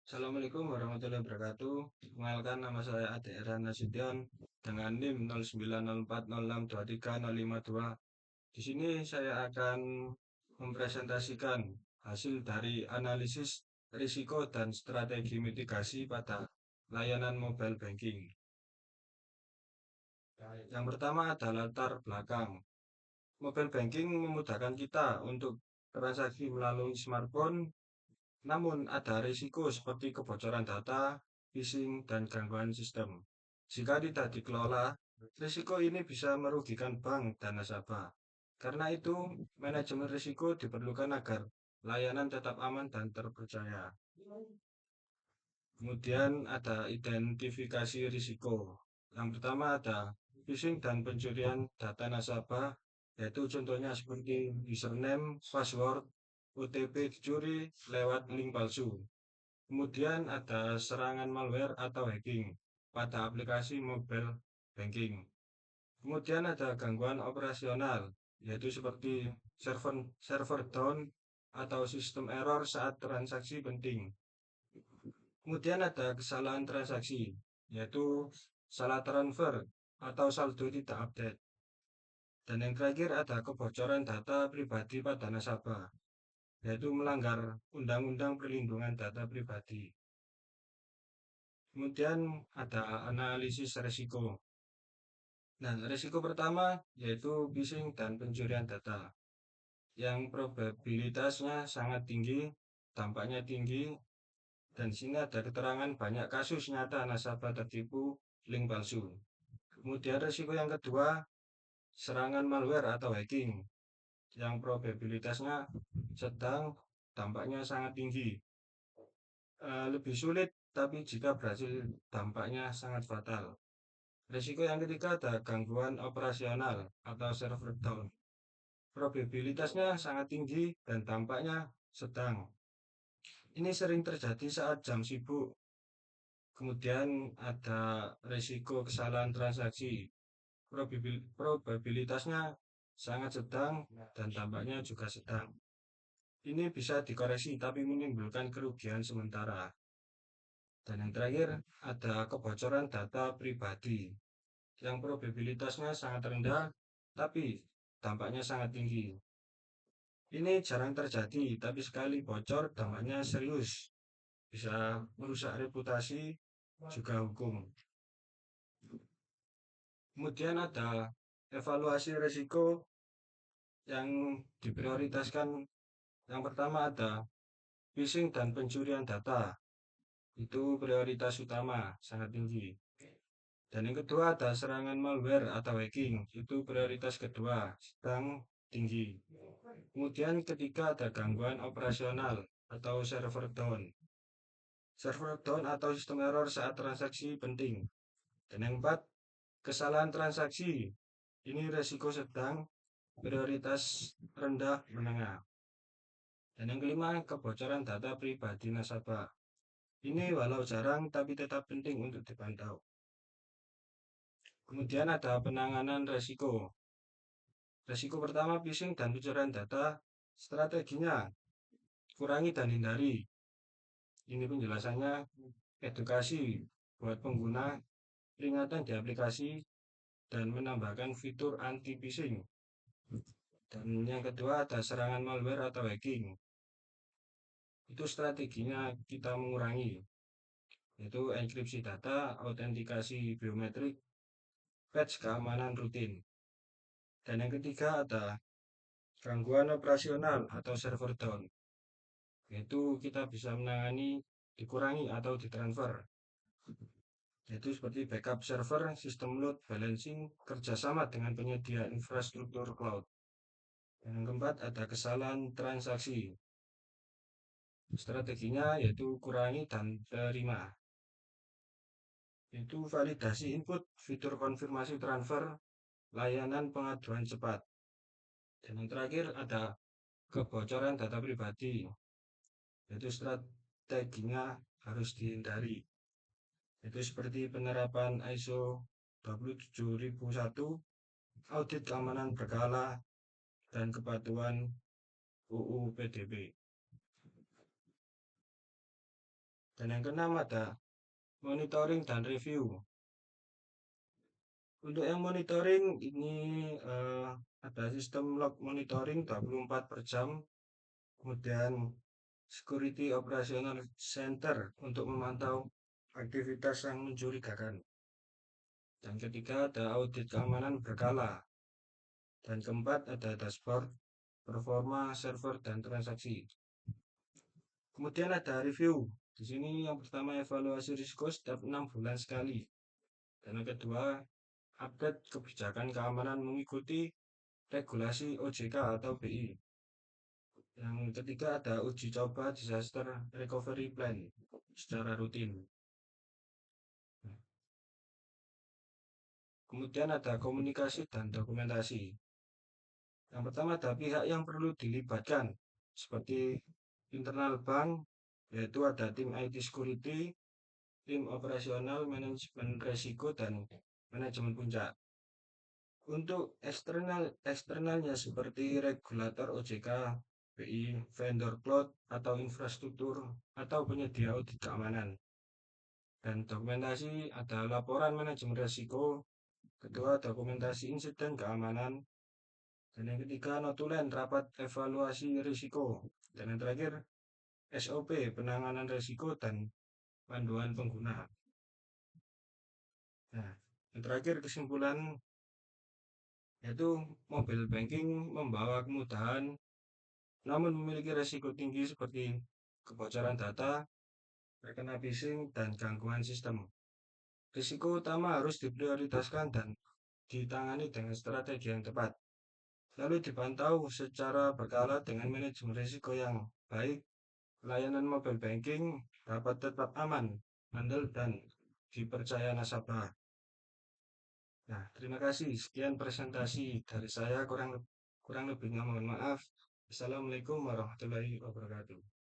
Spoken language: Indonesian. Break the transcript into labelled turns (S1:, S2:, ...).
S1: Assalamualaikum warahmatullahi wabarakatuh. Perkenalkan, nama saya Ade Erhan Nasution dengan NIM 0904062305. Di sini saya akan mempresentasikan hasil dari analisis risiko dan strategi mitigasi pada layanan mobile banking. Yang pertama adalah latar belakang. Mobile banking memudahkan kita untuk transaksi melalui smartphone. Namun ada risiko seperti kebocoran data, phishing, dan gangguan sistem. Jika tidak dikelola, risiko ini bisa merugikan bank dan nasabah. Karena itu, manajemen risiko diperlukan agar layanan tetap aman dan terpercaya. Kemudian ada identifikasi risiko. Yang pertama ada phishing dan pencurian data nasabah, yaitu contohnya seperti username, password, OTP dicuri lewat link palsu. Kemudian ada serangan malware atau hacking pada aplikasi mobile banking. Kemudian ada gangguan operasional, yaitu seperti server down atau sistem error saat transaksi penting. Kemudian ada kesalahan transaksi, yaitu salah transfer atau saldo tidak update. Dan yang terakhir ada kebocoran data pribadi pada nasabah, yaitu melanggar Undang-Undang Perlindungan Data Pribadi. Kemudian ada analisis risiko. Nah, risiko pertama yaitu phishing dan pencurian data, yang probabilitasnya sangat tinggi, dampaknya tinggi, dan sini ada keterangan banyak kasus nyata nasabah tertipu link palsu. Kemudian risiko yang kedua, serangan malware atau hacking, yang probabilitasnya sedang, dampaknya sangat tinggi. Lebih sulit, tapi jika berhasil dampaknya sangat fatal. Risiko yang ketiga ada gangguan operasional atau server down. Probabilitasnya sangat tinggi dan dampaknya sedang. Ini sering terjadi saat jam sibuk. Kemudian ada risiko kesalahan transaksi. Probabilitasnya sangat sedang dan dampaknya juga sedang. Ini bisa dikoreksi tapi menimbulkan kerugian sementara. Dan yang terakhir ada kebocoran data pribadi, yang probabilitasnya sangat rendah, tapi dampaknya sangat tinggi. Ini jarang terjadi, tapi sekali bocor dampaknya serius. Bisa merusak reputasi, juga hukum. Kemudian ada evaluasi risiko yang diprioritaskan. Yang pertama ada phishing dan pencurian data. Itu prioritas utama, sangat tinggi. Dan yang kedua ada serangan malware atau hacking, itu prioritas kedua, sedang tinggi. Kemudian ketiga ada gangguan operasional atau server down. Server down atau sistem error saat transaksi penting. Dan yang keempat, kesalahan transaksi. Ini resiko sedang, prioritas rendah menengah. Dan yang kelima, kebocoran data pribadi nasabah. Ini walau jarang tapi tetap penting untuk dipantau. Kemudian ada penanganan resiko. Resiko pertama phishing dan pencurian data. Strateginya kurangi dan hindari. Ini penjelasannya edukasi buat pengguna, peringatan di aplikasi, dan menambahkan fitur anti phishing. Dan yang kedua ada serangan malware atau hacking. Itu strateginya kita mengurangi, yaitu enkripsi data, autentikasi biometrik, patch keamanan rutin. Dan yang ketiga ada gangguan operasional atau server down, yaitu kita bisa menangani, dikurangi atau ditransfer, yaitu seperti backup server, sistem load balancing, kerjasama dengan penyedia infrastruktur cloud. Dan yang keempat ada kesalahan transaksi. Strateginya yaitu kurangi dan terima, yaitu validasi input, fitur konfirmasi transfer, layanan pengaduan cepat. Dan yang terakhir ada kebocoran data pribadi, yaitu strateginya harus dihindari. Itu seperti penerapan ISO 27001, audit keamanan berkala, dan kepatuhan UU PDB. Dan yang keenam ada monitoring dan review. Untuk yang monitoring ini ada sistem log monitoring 24 per jam, kemudian Security Operational Center untuk memantau aktivitas yang mencurigakan. Dan ketiga ada audit keamanan berkala. Dan keempat ada dashboard, performa, server, dan transaksi. Kemudian ada review. Di sini yang pertama evaluasi risiko setiap 6 bulan sekali. Dan yang kedua update kebijakan keamanan mengikuti regulasi OJK atau BI. Yang ketiga ada uji coba disaster recovery plan secara rutin. Kemudian ada komunikasi dan dokumentasi. Yang pertama ada pihak yang perlu dilibatkan, seperti internal bank, yaitu ada tim IT security, tim operasional, manajemen resiko, dan manajemen puncak. Untuk eksternalnya seperti regulator OJK, BI, vendor cloud, atau infrastruktur, atau penyedia audit keamanan. Dan dokumentasi ada laporan manajemen resiko, kedua dokumentasi insiden keamanan, dan yang ketiga notulen rapat evaluasi risiko, dan yang terakhir SOP penanganan risiko dan panduan pengguna. Nah, yang terakhir kesimpulan yaitu mobile banking membawa kemudahan namun memiliki risiko tinggi seperti kebocoran data, terkena phishing, dan gangguan sistem. Risiko utama harus diprioritaskan dan ditangani dengan strategi yang tepat. Lalu dipantau secara berkala dengan manajemen risiko yang baik, layanan mobile banking dapat tetap aman, handal, dan dipercaya nasabah. Nah, terima kasih. Sekian presentasi dari saya. Kurang lebihnya mohon maaf. Assalamualaikum warahmatullahi wabarakatuh.